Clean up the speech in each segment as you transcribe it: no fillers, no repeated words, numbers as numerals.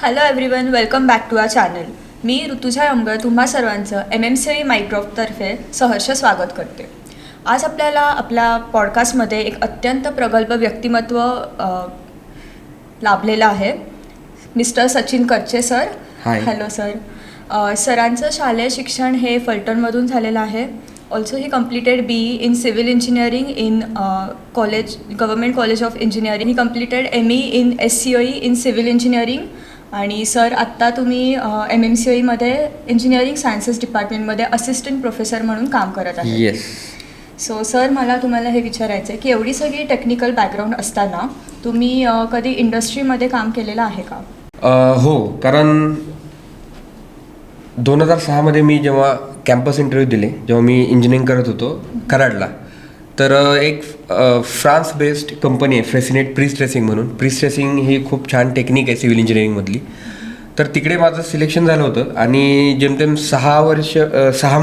Hello everyone, welcome back to our channel. मी ऋतुजा यमगर तुम्हा सर्वांचं MMCI मायक्रॉफतर्फे सहर्ष स्वागत करते. आज आपल्याला आपल्या पॉडकास्टमध्ये एक अत्यंत प्रगल्भ व्यक्तिमत्व लाभलेलं आहे. मिस्टर सचिन करचे सर. Hello sir. सरांचं शालेय शिक्षण हे फलटणमधून झालेलं आहे. Also he completed BE in Civil Engineering in Government College of Engineering. He completed ME in SCOE in Civil Engineering. आणि सर आत्ता तुम्ही MMCIमध्ये इंजिनिअरिंग सायन्सेस डिपार्टमेंटमध्ये असिस्टंट प्रोफेसर म्हणून काम करत आहे. येस. सो सर, मला तुम्हाला हे विचारायचं आहे की एवढी सगळी टेक्निकल बॅकग्राऊंड असताना तुम्ही कधी इंडस्ट्रीमध्ये काम केलेलं आहे का? हो, कारण 2006मध्ये मी जेव्हा कॅम्पस इंटरव्ह्यू दिले, जेव्हा मी इंजिनिअरिंग करत होतो कराडला, तर एक फ्रान्स बेस्ड कंपनी आहे फ्रेसिनेट प्रीस्ट्रेसिंग म्हणून. प्रीस्ट्रेसिंग ही खूप छान टेक्निक आहे सिव्हिल इंजिनिअरिंगमधली. तर तिकडे माझं सिलेक्शन झालं होतं आणि जेमतेम 6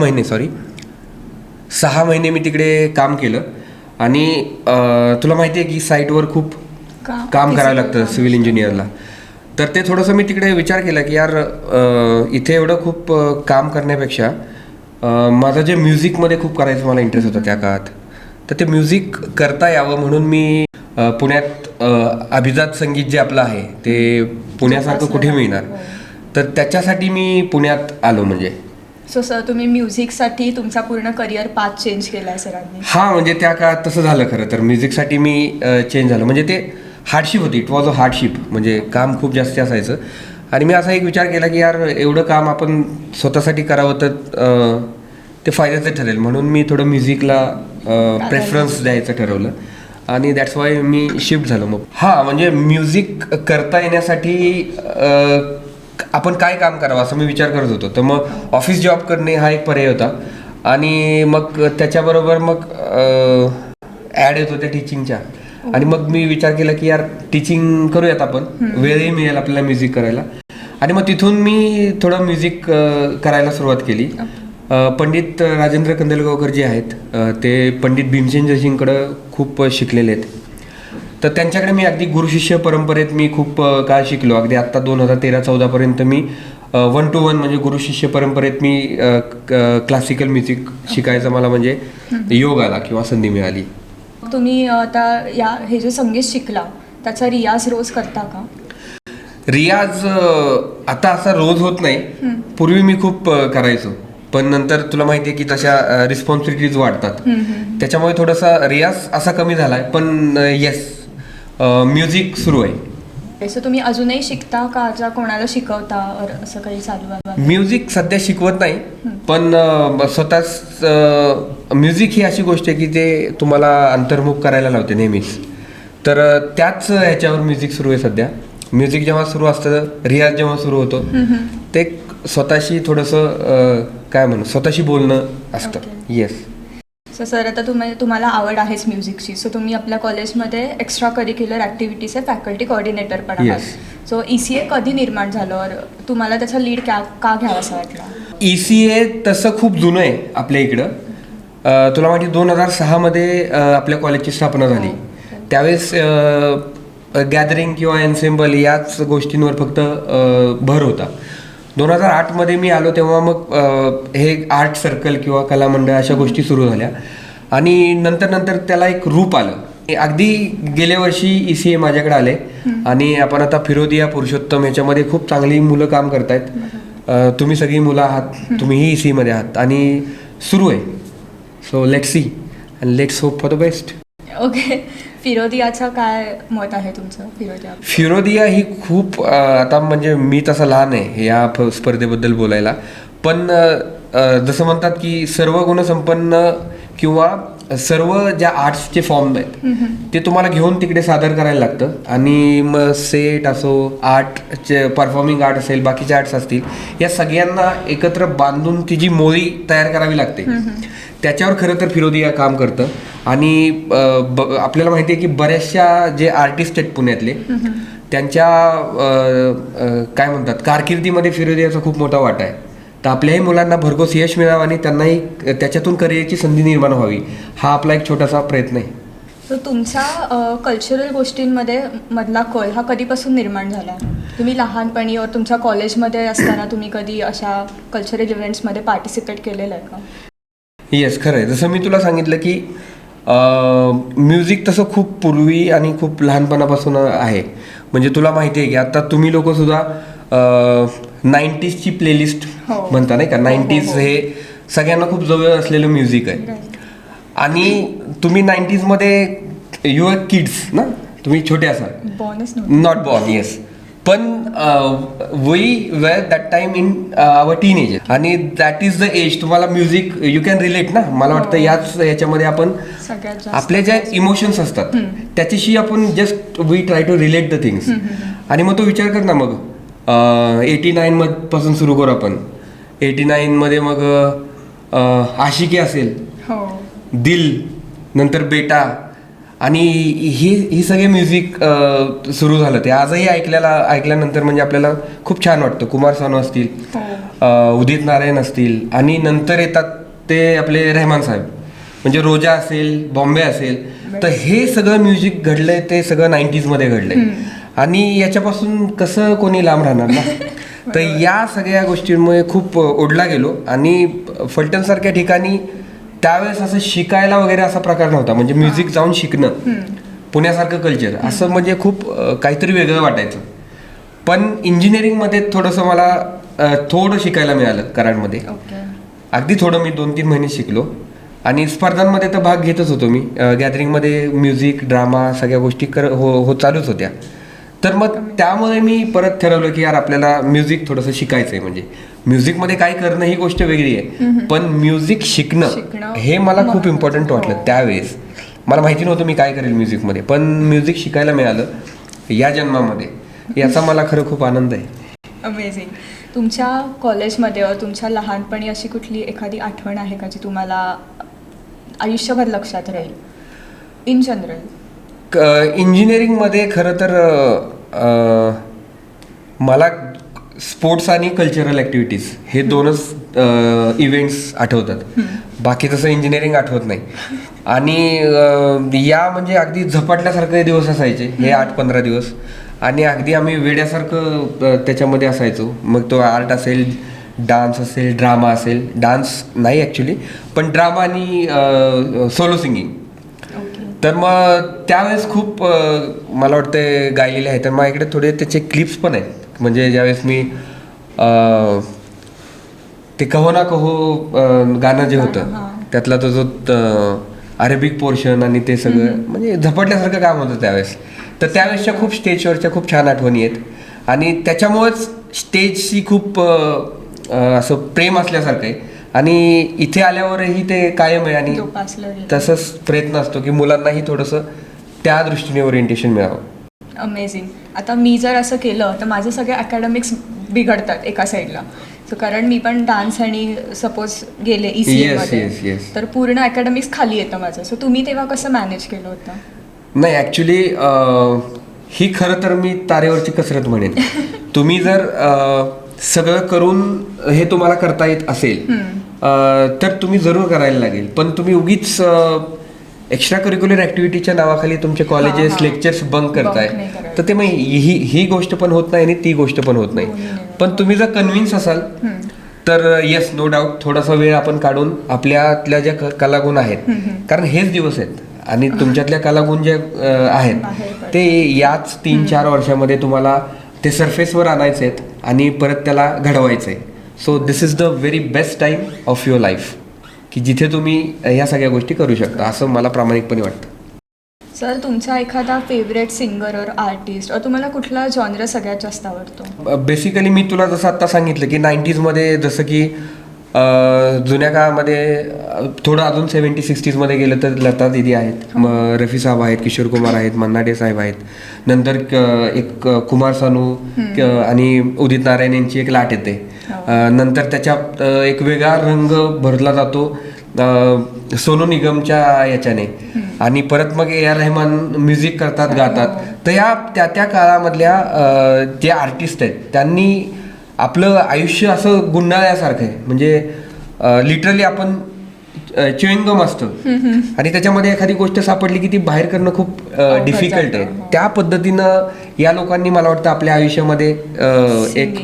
महिने मी तिकडे काम केलं. आणि तुला माहिती आहे की साईटवर खूप काम करावं लागतं सिव्हिल इंजिनिअरला. तर ते थोडंसं मी तिकडे विचार केला की यार इथे एवढं खूप काम करण्यापेक्षा माझं जे म्युझिकमध्ये खूप करायचं मला इंटरेस्ट होता त्या काळात, तर ते म्युझिक करता यावं म्हणून मी पुण्यात अभिजात संगीत जे आपलं आहे ते पुण्यासारखं कुठे मिळणार, तर त्याच्यासाठी मी पुण्यात आलो. म्हणजे सो सर, तुम्ही म्युझिकसाठी तुमचा पूर्ण करिअर पाथ चेंज केला आहे सरांनी? हां, म्हणजे त्या काळात तसं झालं. खरं तर म्युझिकसाठी मी चेंज झालं. म्हणजे ते हार्डशिप होती. It was a hardship. म्हणजे काम खूप जास्त असायचं. आणि मी असा एक विचार केला की यार एवढं काम आपण स्वतःसाठी करावं तर ते फायद्याचं ठरेल, म्हणून मी थोडं म्युझिकला प्रेफरन्स द्यायचं ठरवलं आणि दॅट्स वाय मी शिफ्ट झालो. मग हां, म्हणजे म्युझिक करता येण्यासाठी आपण काय काम करावं असं मी विचार करत होतो. तर मग ऑफिस जॉब करणे हा एक पर्याय होता. आणि मग त्याच्याबरोबर मग ॲड येत होत्या टीचिंगच्या. आणि मग मी विचार केला की यार टीचिंग करूयात आपण, वेळही मिळेल आपल्याला म्युझिक करायला. आणि मग तिथून मी थोडं म्युझिक करायला सुरुवात केली. पंडित राजेंद्र कंदलगावकर जे आहेत ते पंडित भीमसेन जोशींकडं खूप शिकलेले आहेत. तर त्यांच्याकडे मी अगदी गुरुशिष्य परंपरेत मी खूप काळ शिकलो. अगदी आत्ता 2013-14पर्यंत मी 1 to 1 म्हणजे गुरुशिष्य परंपरेत मी क्लासिकल म्युझिक शिकायचा मला म्हणजे योग आला किंवा संधी मिळाली. तुम्ही आता हे जे संगीत शिकला त्याचा रियाज रोज करता का? रियाज आता असा रोज होत नाही. पूर्वी मी खूप करायचो, पण नंतर तुला माहिती आहे की तशा रिस्पॉन्सिबिलिटीज वाढतात, त्याच्यामुळे थोडासा रियाज असा कमी झाला आहे. पण येस, म्युझिक सुरू आहे. सो तुम्ही अजूनही शिकता का? जा कोणाला शिकवता असं काही चालू आहे? म्युझिक सध्या शिकवत नाही, पण स्वतःच म्युझिक ही अशी गोष्ट आहे की ते तुम्हाला अंतर्मुख करायला लावते नेहमीच. तर त्याच ह्याच्यावर म्युझिक सुरू आहे सध्या. म्युझिक जेव्हा सुरू असतं, रियाज जेव्हा सुरू होतो, ते स्वतःशी थोडंसं काय म्हणू, स्वतःशी बोलणं असतं. येस. सो सर, आता तुम्हाला आवड आहेच म्युझिकची. सो तुम्ही आपल्या कॉलेजमध्ये एक्स्ट्रा करिक्युलर ॲक्टिव्हिटीजचे फॅकल्टी कोऑर्डिनेटर पण आहात. सो ECA कधी निर्माण झालं और तुम्हाला त्याचा लीड का घ्यावा असं वाटलं? ECA तसं खूप जुनं आहे आपल्या इकडं. तुला माहिती 2006मध्ये आपल्या कॉलेजची स्थापना झाली. त्यावेळेस गॅदरिंग किंवा एन्सेम्बल याच गोष्टींवर फक्त भर होता. 2008मध्ये मी आलो तेव्हा मग हे आर्ट सर्कल किंवा कलामंडळ अशा गोष्टी सुरू झाल्या आणि नंतर त्याला एक रूप आलं. अगदी गेल्या वर्षी ECA माझ्याकडे आले आणि आपण आता फिरोदिया पुरुषोत्तम ह्याच्यामध्ये खूप चांगली मुलं काम करतायत. तुम्ही सगळी मुलं आहात, तुम्हीही ECAमध्ये आहात आणि सुरू आहे. So let's see and let's hope for the best. Okay. फिरोदियाचं काय मत आहे तुमचं? फिरोदिया ही खूप आता म्हणजे मी तसा लहान आहे या स्पर्धेबद्दल बोलायला, पण जसं म्हणतात की सर्व गुणसंपन्न किंवा सर्व ज्या आर्ट्सचे फॉर्म आहेत ते तुम्हाला घेऊन तिकडे सादर करायला लागतं. आणि मग सेट असो, आर्टचे परफॉर्मिंग आर्ट असेल, बाकीचे आर्ट्स असतील, या सगळ्यांना एकत्र बांधून ती जी मोळी तयार करावी लागते, त्याच्यावर खरं तर फिरोदिया काम करतं. आणि आपल्याला माहिती आहे की बऱ्याचशा जे आर्टिस्ट आहेत पुण्यातले, त्यांच्या काय म्हणतात कारकिर्दीमध्ये फिरोदियाचा खूप मोठा वाटा आहे. तर आपल्याही मुलांना भरघोस यश मिळावं आणि त्यांनाही त्याच्यातून करिअरची संधी निर्माण व्हावी, हा आपला एक छोटासा प्रयत्न आहे. सो तुमचा कल्चरल गोष्टींमध्ये मधला कल हा कधीपासून निर्माण झाला? तुम्ही लहानपणी और तुमच्या कॉलेजमध्ये असताना तुम्ही कधी अशा कल्चरल इव्हेंट्समध्ये पार्टिसिपेट केलेलं आहे का? येस, खरं आहे. जसं मी तुला सांगितलं की म्युझिक तसं खूप पूर्वी आणि खूप लहानपणापासून आहे. म्हणजे तुला माहिती आहे की आता तुम्ही लोकंसुद्धा 90sची प्लेलिस्ट हो. म्हणता नाही का. हो, 90s हो. हे सगळ्यांना खूप जवळ असलेलं म्युझिक आहे. आणि तुम्ही 90sमध्ये यू आर किड्स ना, तुम्ही छोटे असाल, बॉर्नच नॉट बॉर्न. येस, पण we were that time in our teenage आणि दॅट इज द एज तुम्हाला म्युझिक यू कॅन रिलेट ना. मला वाटतं याच्यामध्ये आपण सगळ्यात जास्त आपले जे इमोशन्स असतात त्याच्याशी आपण just we try to relate the things. आणि मग तो विचार कर ना, मग 89 पासून सुरू करू आपण. 89मध्ये मग आशिकी असेल, हो, दिल, नंतर बेटा, आणि ही सगळे म्युझिक सुरू झालं. ते आजही ऐकल्यानंतर म्हणजे आपल्याला खूप छान वाटतं. कुमार सानू असतील, उदित नारायण असतील, आणि नंतर येतात ते आपले रहमान साहेब, म्हणजे रोजा असेल, बॉम्बे असेल. तर हे सगळं म्युझिक घडलंय ते सगळं 90sमध्ये घडलंय. आणि याच्यापासून कसं कोणी लांब राहणार ना. तर या सगळ्या गोष्टींमुळे खूप ओढला गेलो. आणि फलटणसारख्या ठिकाणी त्यावेळेस असं शिकायला वगैरे असा प्रकार नव्हता. म्हणजे म्युझिक जाऊन शिकणं, पुण्यासारखं कल्चर असं म्हणजे खूप काहीतरी वेगळं वाटायचं. पण इंजिनिअरिंगमध्ये थोडंसं मला थोडं शिकायला मिळालं कराडमध्ये. अगदी थोडं, मी 2-3 महिने शिकलो. आणि स्पर्धांमध्ये तर भाग घेतच होतो मी. गॅदरिंगमध्ये म्युझिक, ड्रामा सगळ्या गोष्टी हो चालूच होत्या. तर मग त्यामुळे मी परत ठरवलं की यार आपल्याला म्युझिक थोडंसं शिकायचं आहे. म्हणजे म्युझिकमध्ये काय करणं ही गोष्ट वेगळी आहे, पण म्युझिक शिकणं हे मला खूप इम्पॉर्टंट वाटलं त्यावेळेस. मला माहिती नव्हतं मी काय करेल म्युझिकमध्ये, पण म्युझिक शिकायला मिळालं या जन्मामध्ये. याचा मला खरं खूप आनंद आहे. अमेझिंग. तुमच्या कॉलेजमध्ये तुमच्या लहानपणी अशी कुठली एखादी आठवण आहे का जी तुम्हाला आयुष्यभर लक्षात राहील इन जनरल? इंजिनिअरिंगमध्ये खरं तर मला स्पोर्ट्स आणि कल्चरल ॲक्टिव्हिटीज हे दोनच इव्हेंट्स आठवतात. बाकी तसं इंजिनिअरिंग आठवत नाही. आणि या म्हणजे अगदी झपाटल्यासारखे दिवस असायचे हे 8-15 दिवस. आणि अगदी आम्ही वेड्यासारखं त्याच्यामध्ये असायचो. मग तो आर्ट असेल, डान्स असेल, ड्रामा असेल. डान्स नाही ॲक्च्युली, पण ड्रामा आणि सोलो सिंगिंग. तर मग त्यावेळेस खूप मला वाटतं गायलेले आहे. तर माझ्याकडे थोडे त्याचे क्लिप्स पण आहेत. म्हणजे ज्यावेळेस मी ते कहो ना कहो गाणं जे होतं त्यातला तो जो अरेबिक पोर्शन आणि ते सगळं म्हणजे झपटल्यासारखं काम होतं त्यावेळेस. तर त्यावेळेसच्या खूप स्टेजवरच्या खूप छान आठवणी आहेत. आणि त्याच्यामुळेच स्टेजची खूप असं प्रेम असल्यासारखं आहे. आणि इथे आल्यावरही ते कायम आहे. आणि तसंच प्रयत्न असतो की मुलांनाही थोडंसं त्या दृष्टीने ओरिएंटेशन मिळावं. अमेझिंग. आता मी जर असं केलं तर माझे सगळे अकॅडमिक्स बिघडतात एका साईडला. सो कारण मी पण डान्स आणि सपोज गेले ECE तर पूर्ण अकॅडमिक्स खाली येतं माझं. सो तुम्ही तेव्हा कसं मॅनेज केलं होतं? नाही, ॲक्च्युली ही खरं तर मी तारेवरची कसरत म्हणेन. तुम्ही जर सगळं करून हे तुम्हाला करता येत असेल तर तुम्ही जरूर करायला लागेल. पण तुम्ही उगीच एक्स्ट्रा करिक्युलर ॲक्टिव्हिटीच्या नावाखाली तुमचे कॉलेजेस लेक्चर्स बंक करताय तर ते मग ही गोष्ट पण होत नाही आणि ती गोष्ट पण होत नाही. पण तुम्ही जर कन्व्हिन्स असाल तर येस, नो डाऊट थोडासा वेळ आपण काढून आपल्यातल्या ज्या कलागुण आहेत, कारण हेच दिवस आहेत आणि तुमच्यातल्या कलागुण जे आहेत ते याच 3-4 वर्षामध्ये तुम्हाला ते सरफेसवर आणायचे आहेत आणि परत त्याला घडवायचं आहे. So this is the very best time of your life की जिथे तुम्ही ह्या सगळ्या गोष्टी करू शकता, असं मला प्रामाणिकपणे वाटतं. सर, तुमचा एखादा फेवरेट सिंगर और आर्टिस्ट और तुम्हाला कुठला जॉनर सगळ्यात जास्त आवडतो? बेसिकली मी तुला जसं आत्ता सांगितलं की 90sमध्ये जसं की जुन्या काळामध्ये थोडं अजून 70-60sमध्ये गेलं तर लता दीदी आहेत, मग रफी साहेब आहेत, किशोर कुमार आहेत, मन्ना डे साहेब आहेत. नंतर एक कुमार सानू आणि उदित नारायण यांची एक लाट येते. नंतर त्याच्यात एक वेगळा रंग भरला जातो सोनू निगमच्या याच्याने. आणि परत मग A.R. रहमान म्युझिक करतात, गातात. तर या त्या काळामधल्या जे आर्टिस्ट आहेत त्यांनी आपलं आयुष्य असं गुंडाळल्यासारखं आहे. म्हणजे लिटरली आपण च्युइंगम असतं आणि त्याच्यामध्ये एखादी गोष्ट सापडली की ती बाहेर करणं खूप डिफिकल्ट आहे. त्या पद्धतीनं या लोकांनी मला वाटतं आपल्या आयुष्यामध्ये एक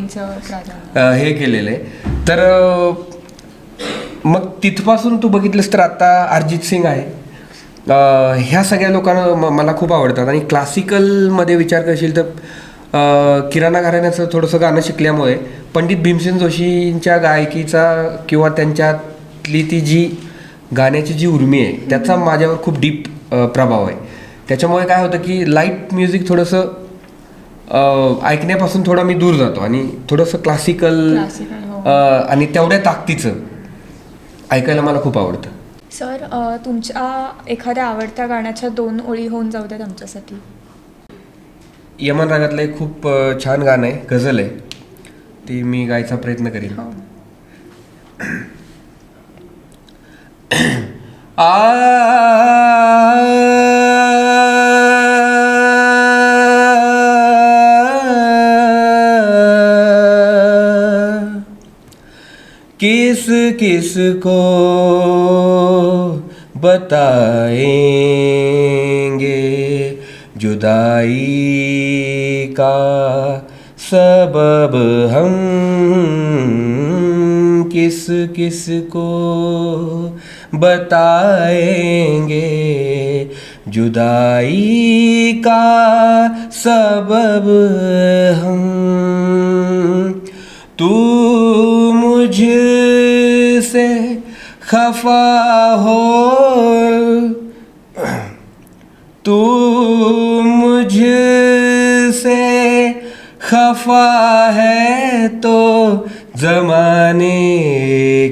हे केलेलं आहे. तर मग तिथपासून तू बघितलंस तर आता अरिजित सिंग आहे, ह्या सगळ्या लोकांना मला खूप आवडतात. आणि क्लासिकलमध्ये विचार करशील तर किराणा घराण्याचं थोडंसं गाणं शिकल्यामुळे पंडित भीमसेन जोशींच्या गायकीचा किंवा त्यांच्यातली ती जी गाण्याची जी उर्मी आहे त्याचा माझ्यावर खूप डीप प्रभाव आहे. त्याच्यामुळे काय होतं की लाईट म्युझिक थोडंसं ऐकण्यापासून थोडं मी दूर जातो आणि थोडंसं क्लासिकल आणि तेवढ्या ताकदीचं ऐकायला मला खूप आवडतं. सर, तुमच्या एखाद्या आवडत्या गाण्याच्या 2 ओळी होऊन जाऊ द्यात आमच्यासाठी. यमन रागातलं एक खूप छान गाणं आहे, गझल आहे, ती मी गायचा प्रयत्न करीन. किस किस को बताएंगे जुदाई का सबब हम, किस किस को बताएंगे जुदाई का सबब हम. तू मुझसे खफा हो, तू मुझसे खफा है तो ज़माने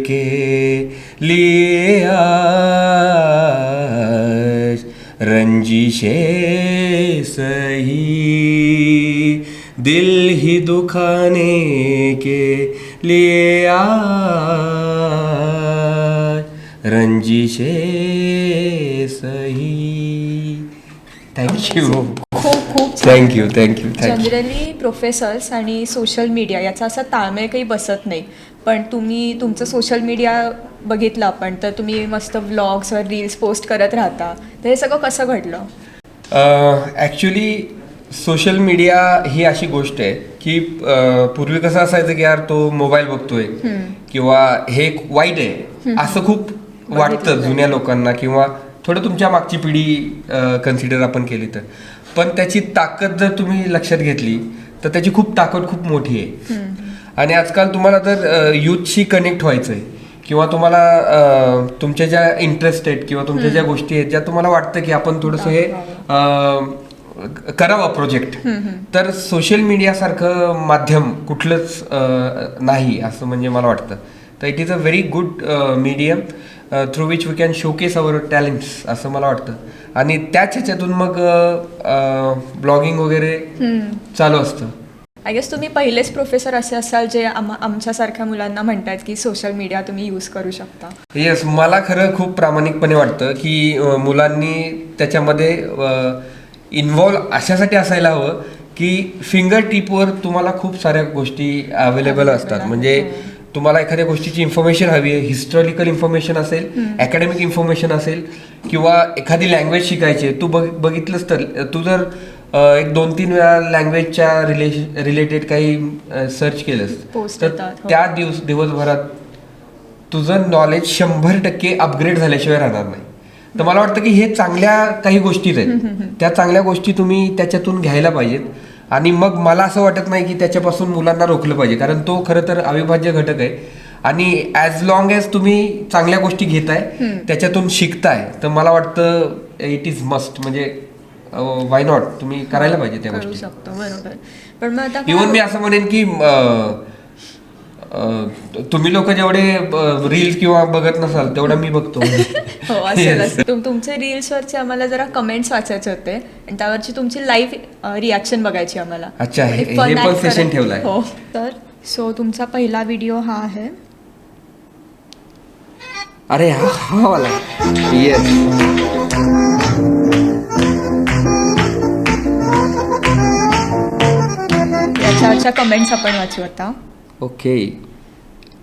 के लिए आज रंजिशें सही, दिल ही दुखाने के लिए आज रंजिशें सही. थँक्यू. खूप थँक्यू. जनरली प्रोफेसर्स आणि सोशल मीडिया याचा असा ताळमेळ काही बसत नाही, पण तुम्ही तुमचं सोशल मीडिया बघितलं आपण तर तुम्ही मस्त व्लॉग्स वर रील्स पोस्ट करत राहता, तर हे सगळं कसं घडलं? ॲक्च्युली सोशल मीडिया ही अशी गोष्ट आहे की पूर्वी कसं असायचं की यार तो मोबाईल बघतोय किंवा हे वाईट आहे असं खूप वाटतं जुन्या लोकांना किंवा थोडं तुमच्या मागची पिढी कन्सिडर आपण केली तर. पण त्याची ताकद जर तुम्ही लक्षात घेतली तर त्याची खूप ताकद खूप मोठी आहे. आणि आजकाल तुम्हाला जर यूथशी कनेक्ट व्हायचं आहे किंवा तुम्हाला तुमच्या ज्या इंटरेस्ट आहेत किंवा तुमच्या ज्या गोष्टी आहेत ज्या तुम्हाला वाटतं की आपण थोडंसं हे करावं प्रोजेक्ट, तर सोशल मीडियासारखं माध्यम कुठलंच नाही असं म्हणजे मला वाटतं. तर it is a very good medium through which we can showcase our talents असं मला वाटतं. आणि त्याच ह्याच्यातून मग ब्लॉगिंग वगैरे चालू असतं. आय गेस तुम्ही पहिलेच प्रोफेसर असे असाल जे आमच्यासारख्या मुलांना म्हणतात की सोशल मीडिया तुम्ही यूज करू शकता. येस, मला खरं खूप प्रामाणिकपणे वाटतं की मुलांनी त्याच्यामध्ये इन्व्हॉल्व अशासाठी असायला हवं की फिंगर टिपवर तुम्हाला खूप साऱ्या गोष्टी अवेलेबल असतात. म्हणजे तुम्हाला एखाद्या गोष्टीची इन्फॉर्मेशन हवी आहे, हिस्टॉरिकल इन्फॉर्मेशन असेल, अकॅडमिक इन्फॉर्मेशन असेल किंवा एखादी लँग्वेज शिकायची तू बघितलंस तर तू जर एक 2-3 वेळा लँग्वेजच्या रिलेटेड काही सर्च केलंस तर त्या दिवसभरात तुझं नॉलेज 100% अपग्रेड झाल्याशिवाय राहणार नाही. तर मला वाटतं की हे चांगल्या काही गोष्टीच आहेत, त्या चांगल्या गोष्टी तुम्ही त्याच्यातून घ्यायला पाहिजेत. आणि मग मला असं वाटत नाही की त्याच्यापासून मुलांना रोखलं पाहिजे, कारण तो खरं तर अविभाज्य घटक आहे. आणि ॲज लॉंग ॲज तुम्ही चांगल्या गोष्टी घेताय त्याच्यातून शिकताय तर मला वाटतं इट इज मस्ट, म्हणजे वाय नॉट, तुम्ही करायला पाहिजे त्या गोष्टी. बरोबर. पण मग आता इव्हन मी असं म्हणेन की तुम्ही लोक जेवढे रील्स किंवा बघत नसाल तेवढा मी बघतो. तुमचे रील्सवरचे आम्हाला जरा कमेंट्स वाचायचे होते आणि त्यावरची तुमची लाईव्ह रिॲक्शन बघायची आम्हाला. अच्छा, हे पण सेशन ठेवलाय. हो तर सो तुमचा पहिला व्हिडिओ हा आहे. अरे हा वाला. येस. याच्यावरच्या कमेंट्स आपण वाचू आता. ओके.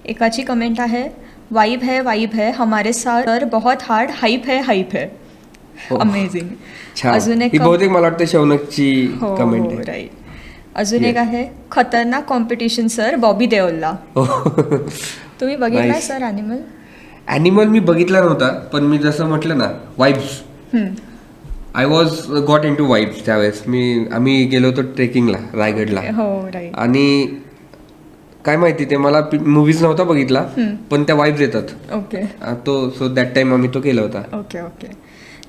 एकाची कमेंट आहे, वाइब है हमारे साथ सर बहुत हार्ड हाइप है हो. अमेझिंग. छान. अजून एक ही बहुतेक मला वाटतं शौनकची हो कमेंट आहे. राईट. अजून एक Yes. आहे खतरनाक कॉम्पिटिशन सर बॉबी देओलला. हो. तुम्ही बघितलाय Nice. सर ॲनिमल? ॲनिमल मी बघितला नव्हता, पण मी जसं म्हटलं ना vibes, I was got into vibes. त्यावेळेस आम्ही गेलो होतो ट्रेकिंगला रायगडला. हो राईट. आणि काय माहिती ते मला मूवीज नव्हता बघितला, पण त्या वाईब्स येतात. ओके सो दॅट टाइम आम्ही तो केला होता. ओके.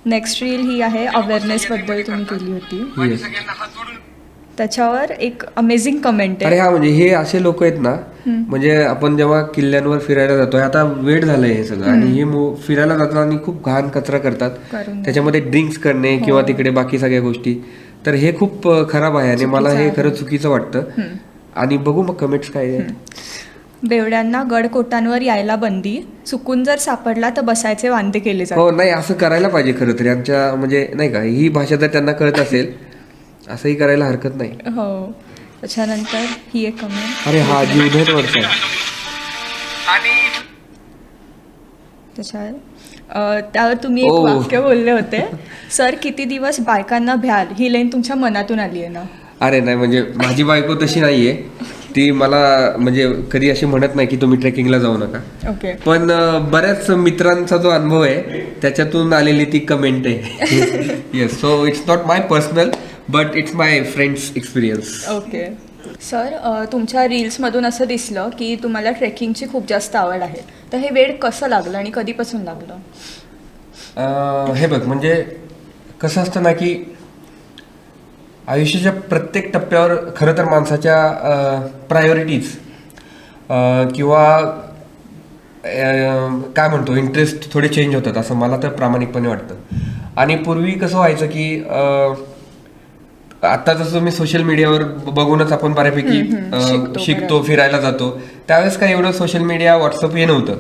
नेक्स्ट रील ही आहे अवेअरनेस बद्दल तुम्ही केली होती. Yes. त्याच्यावर एक अमेझिंग कमेंट अरे आहे. हा, म्हणजे हे असे लोक आहेत ना, म्हणजे आपण जेव्हा किल्ल्यांवर फिरायला जातो, आता वेळ झालंय हे सगळं, आणि हे फिरायला जातात आणि खूप घाण कचरा करतात. करून त्याच्यामध्ये ड्रिंक्स करणे किंवा तिकडे बाकी सगळ्या गोष्टी, तर हे खूप खराब आहे आणि मला हे खरं चुकीचं वाटतं. आणि बघू मग कमेंट्स काय आहेत. बेवड्यांना गडकोटांवर यायला बंदी, चुकून जर सापडला तर बसायचे वांदे केले हो, जातात. नाही असं करायला पाहिजे खरं तर. यांच्या म्हणजे नाही का, ही भाषा जर त्यांना कळत असेल असंही करायला हरकत नाही. हो. त्याच्यानंतर ही एक कमेंट. अरे हा जीवधन वर्ष आहे. त्यावर तुम्ही एक ओ. वाक्य बोलले होते, सर किती दिवस बायकांना भ्याल, ही लाईन तुमच्या मनातून आली आहे ना? अरे नाही, म्हणजे माझी बायको तशी नाहीये. ती मला म्हणजे कधी अशी म्हणत नाही की तुम्ही ट्रेकिंगला जाऊ नका. ओके. पण बऱ्याच मित्रांचा जो अनुभव आहे त्याच्यातून आलेली ती कमेंट आहे. Yes, so it's not my personal but it's my friends experience. Okay. Sir तुमच्या रील्समधून असं दिसलं की तुम्हाला ट्रेकिंगची खूप जास्त आवड आहे, तर हे वेळ कसं लागलं आणि कधीपासून लागलं? हे बघ, म्हणजे कसं असतं ना की आयुष्याच्या प्रत्येक टप्प्यावर खरं तर माणसाच्या प्रायोरिटीज किंवा काय म्हणतो इंटरेस्ट थोडे चेंज होतात, असं मला तर प्रामाणिकपणे वाटतं. आणि पूर्वी कसं व्हायचं की आता जसं मी सोशल मीडियावर बघूनच आपण बऱ्यापैकी शिकतो, फिरायला जातो. त्यावेळेस काही एवढं सोशल मीडिया व्हॉट्सअप हे नव्हतं.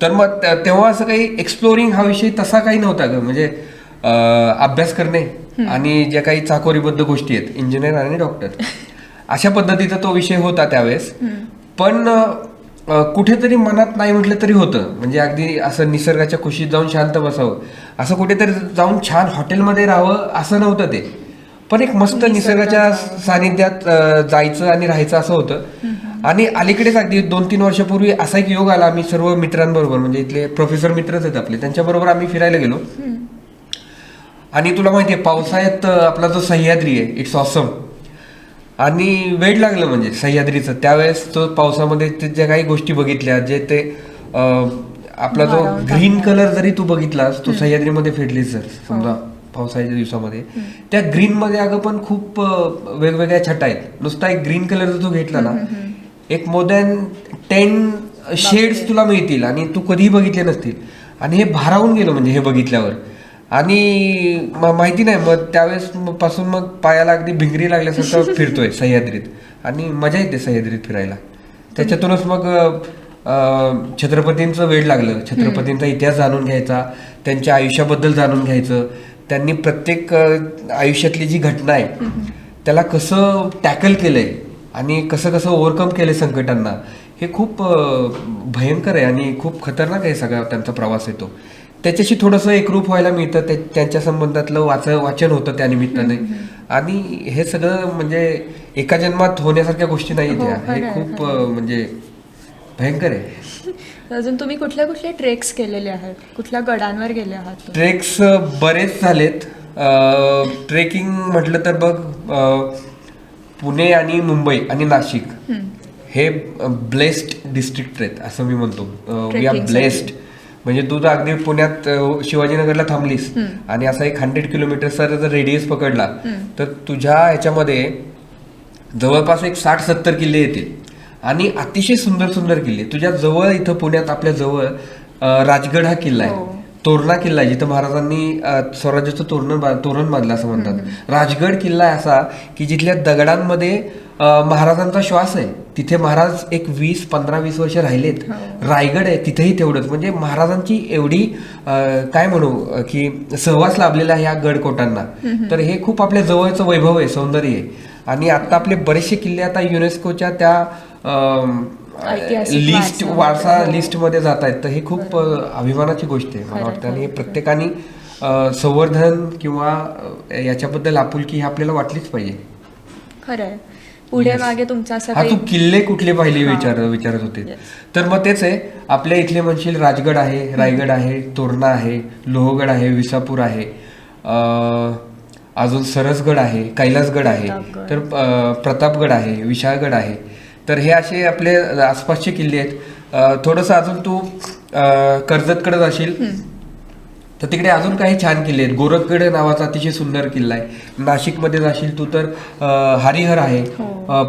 तर मग तेव्हा असं काही एक्सप्लोरिंग हा विषय तसा काही नव्हता ग. म्हणजे अभ्यास करणे आणि ज्या काही चाकोरीबद्ध गोष्टी आहेत, इंजिनियर आणि डॉक्टर, अशा पद्धतीचा तो विषय होता त्यावेळेस. पण कुठेतरी मनात नाही म्हटलं तरी होतं, म्हणजे अगदी असं निसर्गाच्या कुशीत जाऊन शांत बसावं, असं कुठेतरी जाऊन छान हॉटेलमध्ये राहावं असं नव्हतं ते. पण एक मस्त निसर्गाच्या सानिध्यात जायचं आणि राहायचं असं होतं. आणि अलीकडेच अगदी 2-3 वर्षापूर्वी असा एक योग आला. आम्ही सर्व मित्रांबरोबर, म्हणजे इथले प्रोफेसर मित्रच आहेत आपले, त्यांच्याबरोबर आम्ही फिरायला गेलो. आणि तुला माहितीये पावसाळ्यात आपला जो सह्याद्री आहे, इट्स ऑसम. आणि वेळ लागलं म्हणजे सह्याद्रीचं. त्यावेळेस तो पावसामध्ये ते ज्या काही गोष्टी बघितल्या, जे ते आपला जो ग्रीन कलर जरी तू बघितलास, तू सह्याद्रीमध्ये फिरलीस जर समजा पावसाळ्याच्या दिवसामध्ये, त्या ग्रीन मध्ये अगं पण खूप वेगवेगळ्या छटा आहेत. नुसता एक ग्रीन कलर जर तू घेतला ना, एक मोर दॅन 10 शेड्स तुला मिळतील आणि तू कधीही बघितले नसतील. आणि हे भारावून गेलं म्हणजे हे बघितल्यावर. आणि माहिती नाही, मग त्यावेळेस पासून मग पायाला अगदी भिंगरी लागल्यासारखं फिरतोय सह्याद्रीत. आणि मजा येते सह्याद्रीत फिरायला. त्याच्यातूनच मग छत्रपतींचं वेळ लागलं. छत्रपतींचा इतिहास जाणून घ्यायचा, त्यांच्या आयुष्याबद्दल जाणून घ्यायचं, त्यांनी प्रत्येक आयुष्यातली जी घटना आहे त्याला कसं टॅकल केलंय आणि कसं कसं ओव्हरकम केलंय संकटांना, हे खूप भयंकर आहे आणि खूप खतरनाक आहे सगळा त्यांचा प्रवास आहे तो. त्याच्याशी थोडंसं एकरूप व्हायला मिळतं, त्यांच्या संबंधातलं वाचन होतं त्या निमित्ताने. आणि हे सगळं म्हणजे एका जन्मात होण्यासारख्या गोष्टी नाही त्या. हे खूप म्हणजे भयंकर आहे. अजून तुम्ही कुठले कुठले ट्रेक्स केलेले आहेत, कुठल्या गडांवर गेले आहात? ट्रेक्स बरेच झालेत. ट्रेकिंग म्हटलं तर बघ, पुणे आणि मुंबई आणि नाशिक हे ब्लेस्ड डिस्ट्रिक्ट आहेत असं मी म्हणतो. We are blessed. म्हणजे तू जर अगदी पुण्यात शिवाजीनगरला थांबलीस आणि असा एक 100 किलोमीटरचा जर रेडियस पकडला, तर तुझ्या ह्याच्यामध्ये जवळपास एक 60-70 किल्ले येतील आणि अतिशय सुंदर सुंदर किल्ले. तुझ्या जवळ इथं पुण्यात आपल्या जवळ राजगड हा किल्ला आहे, तोरणा किल्ला आहे, जिथं महाराजांनी स्वराज्याचं तोरण बांधलं असं म्हणतात. राजगड किल्ला आहे असा की जिथल्या दगडांमध्ये महाराजांचा श्वास आहे. तिथे महाराज एक 15-20 वर्ष राहिलेत. रायगड आहे तिथेही तेवढंच. म्हणजे महाराजांची एवढी काय म्हणू की सहवास लाभलेला आहे या गडकोटांना. तर हे खूप आपल्या जवळचं वैभव आहे, सौंदर्य आहे. आणि आता आपले बरेचसे किल्ले आता युनेस्कोच्या त्या ऐतिहासिक लिस्ट वारसा लिस्टमध्ये जात आहेत, तर हे खूप अभिमानाची गोष्ट आहे मला वाटतं. आणि हे प्रत्येकाने संवर्धन किंवा याच्याबद्दल आपुलकी ही आपल्याला वाटलीच पाहिजे. खरं आहे. पुढे मागे तुमचा असं हा, तू किल्ले कुठले पाहिले विचारत होते. तर मग तेच आहे, आपल्या इथले म्हणशील राजगड आहे, रायगड आहे, तोरणा आहे, लोहगड आहे, विसापूर आहे, अजून सरसगड आहे, कैलासगड आहे, तर प्रतापगड आहे, विशाळगड आहे. तर हे असे आपले आसपासचे किल्ले आहेत. थोडंसं अजून तू कर्जतकडे जाशील तर तिकडे अजून काही छान किल्ले आहेत. गोरखगड नावाचा अतिशय सुंदर किल्ला आहे. नाशिकमध्ये जाशील तू तर हरिहर आहे.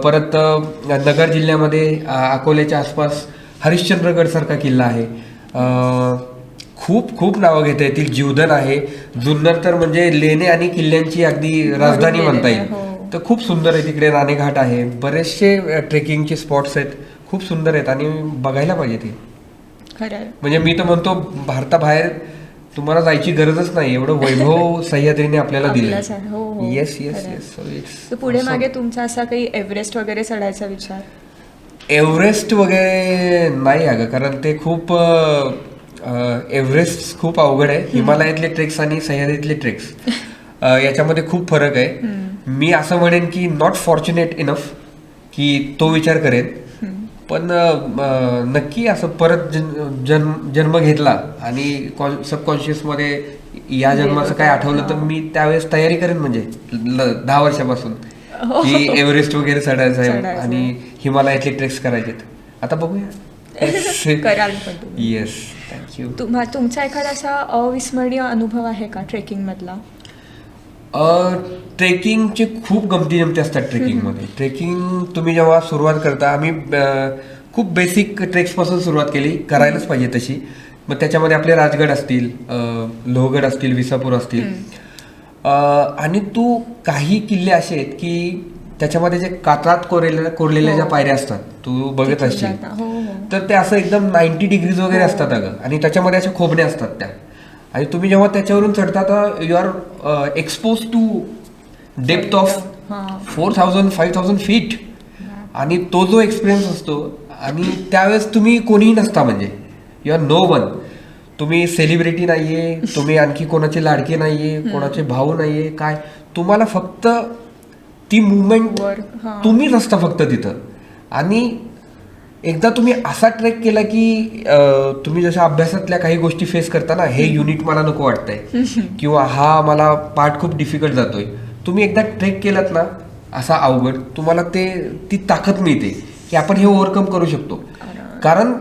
परत नगर जिल्ह्यामध्ये अकोल्याच्या आसपास हरिश्चंद्रगड सारखा किल्ला आहे. खूप खूप नावं घेता येतील. जीवधन आहे. जुन्नर तर म्हणजे लेणे आणि किल्ल्यांची अगदी राजधानी म्हणता येईल. तर खूप सुंदर आहे. तिकडे राणेघाट आहे. बरेचसे ट्रेकिंगचे स्पॉट्स आहेत, खूप सुंदर आहेत आणि बघायला पाहिजे ते. खरं म्हणजे मी तर म्हणतो भारताबाहेर तुम्हाला जायची गरजच नाही, एवढं वैभव सह्याद्रीने आपल्याला दिलं. Yes yes yes. पुढे मागे तुमचा असा काही एव्हरेस्ट वगैरे चढायचा विचार? एव्हरेस्ट वगैरे नाही अगं, कारण ते खूप एव्हरेस्ट खूप अवघड आहे. हिमालयातले ट्रेक्स आणि सह्याद्रीतले ट्रेक्स याच्यामध्ये खूप फरक आहे. मी असं म्हणेन की नॉट फॉर्च्युनेट इनफ की तो विचार करेन, पण नक्की असं परत जन्म घेतला आणि सबकॉन्शियसमध्ये या जन्माचं काय आठवलं तर मी त्यावेळेस तयारी करेन, म्हणजे 10 वर्षापासून की एव्हरेस्ट वगैरे चढायचं आहे आणि हिमालयातले ट्रेक्स करायचे. आता बघूया. Yes, thank you. तुमचा एखादा असा अविस्मरणीय अनुभव आहे का ट्रेकिंग मधला? ट्रेकिंगचे खूप गमती जमती असतात ट्रेकिंगमध्ये. ट्रेकिंग तुम्ही जेव्हा सुरुवात करता, आम्ही खूप बेसिक ट्रेक्सपासून सुरुवात केली, करायलाच पाहिजे तशी. मग त्याच्यामध्ये आपले राजगड असतील, लोहगड असतील, विसापूर असतील, आणि तू काही किल्ले असे आहेत की त्याच्यामध्ये जे कात्रात कोरलेल्या ज्या पायऱ्या असतात तू बघत असशील, तर ते असं एकदम 90 डिग्रीज वगैरे असतात अगं, आणि त्याच्यामध्ये अशा खोबण्या असतात त्या. आणि तुम्ही जेव्हा त्याच्यावरून चढता तर you are expose to depth of 4,000-5,000 feet. आणि तो जो एक्सपिरियन्स असतो, आणि त्यावेळेस तुम्ही कोणीही नसता, म्हणजे यू आर नो वन. तुम्ही सेलिब्रिटी नाहीये, तुम्ही आणखी कोणाचे लाडके नाहीये, कोणाचे भाऊ नाहीये, काय, तुम्हाला फक्त ती मुवमेंट, तुम्हीच असता फक्त तिथं. आणि एकदा तुम्ही असा ट्रेक केला की तुम्ही जशा अभ्यासातल्या काही गोष्टी फेस करता ना, हे युनिट मला नको वाटतंय किंवा हा मला पार्ट खूप डिफिकल्ट जातोय, तुम्ही एकदा ट्रेक केलात ना असा अवघड, तुम्हाला ती ताकद मिळते की आपण हे ओव्हरकम करू शकतो. कारण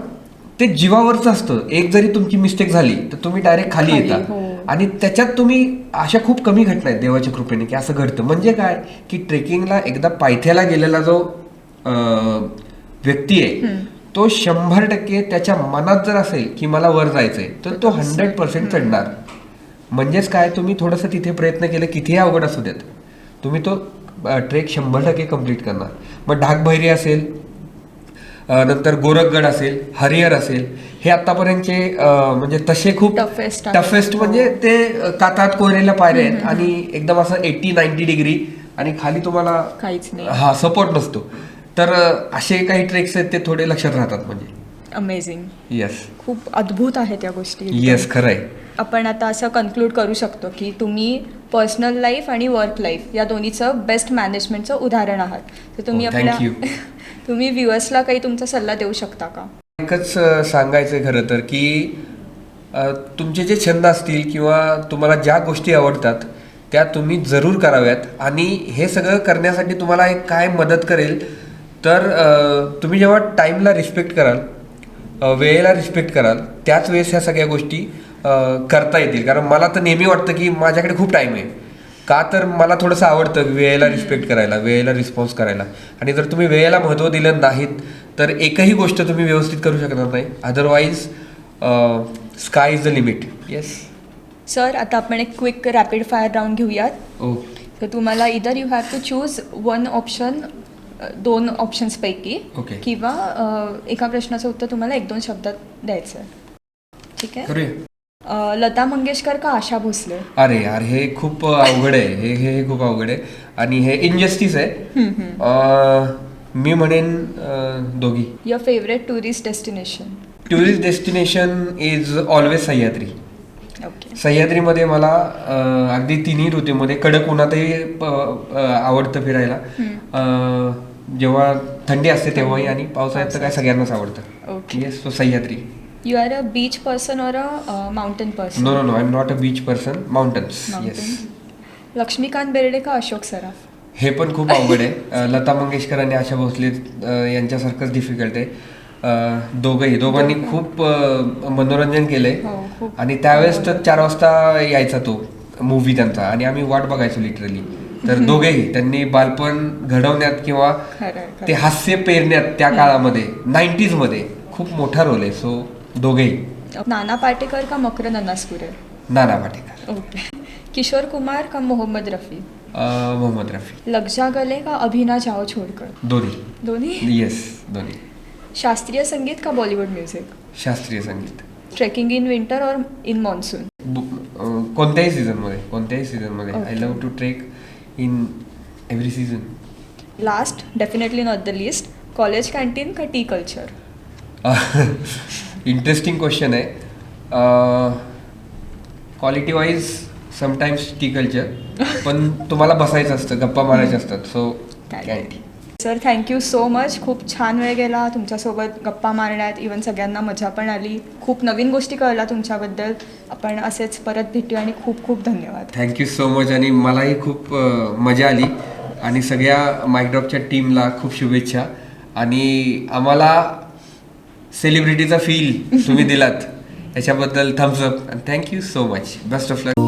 ते जीवावरचं असतं. एक जरी तुमची मिस्टेक झाली तर तुम्ही डायरेक्ट खाली येता. आणि त्याच्यात तुम्ही अशा खूप कमी घटना आहेत देवाच्या कृपेने की असं घडतं. म्हणजे काय की ट्रेकिंगला एकदा पायथ्याला गेलेला जो व्यक्ती आहे तो 100% त्याच्या मनात जर असेल की मला वर जायचंय तर तो 100% चढणार. म्हणजेच काय, तुम्ही थोडंसं तिथे प्रयत्न केले, कितीही अवघड असू देत, तुम्ही तो ट्रेक 100% कम्प्लीट करणार. मग ढाकभैरी असेल, नंतर गोरखगड असेल, हरिहर असेल, हे आतापर्यंतचे म्हणजे तसे खूप टफेस्ट म्हणजे ते कातात कोरलेल्या पायऱ्या आहेत आणि एकदम असं 80-90 डिग्री आणि खाली तुम्हाला काहीच नाही, हा सपोर्ट नसतो. तर असे काही ट्रेक्स आहेत ते थोडे लक्षात राहतात. म्हणजे अमेझिंग. येस, खूप अद्भुत आहे त्या गोष्टी. येस, खरं आहे. आपण आता असं कन्क्लूड करू शकतो की तुम्ही पर्सनल लाईफ आणि वर्क लाईफ या दोन्हीचं बेस्ट मॅनेजमेंटचं उदाहरण आहात. तर तुम्ही तुम्ही व्ह्युअर्सला काही तुमचा सल्ला देऊ शकता का? एकच सांगायचं आहे खरं तर की तुमचे जे छंद असतील किंवा तुम्हाला ज्या गोष्टी आवडतात त्या तुम्ही जरूर कराव्यात. आणि हे सगळं करण्यासाठी तुम्हाला एक काय मदत करेल तर तुम्ही जेव्हा टाईमला रिस्पेक्ट कराल, वेळेला रिस्पेक्ट कराल, त्याच वेळेस ह्या सगळ्या गोष्टी करता येतील. कारण मला तर नेहमी वाटतं की माझ्याकडे खूप टाईम आहे, का तर मला थोडंसं आवडतं वेळेला रिस्पेक्ट करायला, वेळेला रिस्पॉन्स करायला. आणि जर तुम्ही वेळेला महत्त्व दिलं नाहीत तर एकही गोष्ट तुम्ही व्यवस्थित करू शकणार नाही. Otherwise sky is the limit. Yes sir, आता आपण एक क्विक रॅपिड फायर राऊंड घेऊयात. तर तुम्हाला either you have to choose one option, 2 ऑप्शन्सपैकी, किंवा एका प्रश्नाचं उत्तर तुम्हाला 1-2 शब्दात द्यायचं. ठीक आहे? लता मंगेशकर का आशा भोसले? अरे यार, हे खूप अवघड आहे. हे खूप अवघड आहे आणि हे इनजस्टिस आहे. मी म्हणेन दोघी. Your favourite tourist destination? Tourist destination is always Sahyadri. Okay. सह्याद्रीमध्ये मला अगदी तिन्ही ऋतूमध्ये कडक उन्हातही आवडतं फिरायला. जेव्हा थंडी असते तेव्हाही आणि पावसाळ्यात तर काय सगळ्यांनाच आवडतं. Okay. Yes, so Sahyadri. You are a beach person or a mountain person? No no no, I am not a beach person. Mountains. Yes. Laxmikant Berde का अशोक सराफ? हे पण खूप अवघड आहे. लता मंगेशकर आणि आशा भोसले यांच्यासारखंच डिफिकल्ट आहे. दोघांनी खूप मनोरंजन केलंय. हो, आणि त्यावेळेस तर 4 वाजता यायचा तो मूवी त्यांचा आणि आम्ही वाट बघायचो लिटरली. तर दोघेही त्यांनी बालपण घडवण्यात किंवा ते हास्य पेरण्यात त्या काळामध्ये 90s मध्ये खूप मोठा रोल आहे. सो दोघेही. नाना पाटेकर का मकरंद अनासपुरे? नाना पाटेकर. ओके. किशोर कुमार का मोहम्मद रफी? मोहम्मद रफी. लग जा गले का अभिना जाओ छोड़कर? दोन्ही. येस, दोन्ही. शास्त्रीय संगीत का बॉलीवुड म्युझिक? शास्त्रीय संगीत. ट्रेकिंग इन विंटर और इन मान्सून? कोणत्याही सीझनमध्ये. I love to trek in every season. Last, definitely not the list, college canteen का टी कल्चर? इंटरेस्टिंग क्वेश्चन आहे. Quality wise sometimes tea culture, पण तुम्हाला बसायचं असतं, गप्पा मारायच्या असतात. So canteen. Sir, thank you so much. खूप छान वेळ गेला तुमच्यासोबत गप्पा मारण्यात. इवन सगळ्यांना मजा पण आली. खूप नवीन गोष्टी कळल्या तुमच्याबद्दल. आपण असेच परत भेटूया आणि खूप खूप धन्यवाद. Thank you so much. आणि मलाही खूप मजा आली आणि सगळ्या मायक्रॉपच्या टीमला खूप शुभेच्छा. आणि आम्हाला सेलिब्रिटीचा फील तुम्ही दिलात याच्याबद्दल thumbs up. Thank you so much. Best of luck.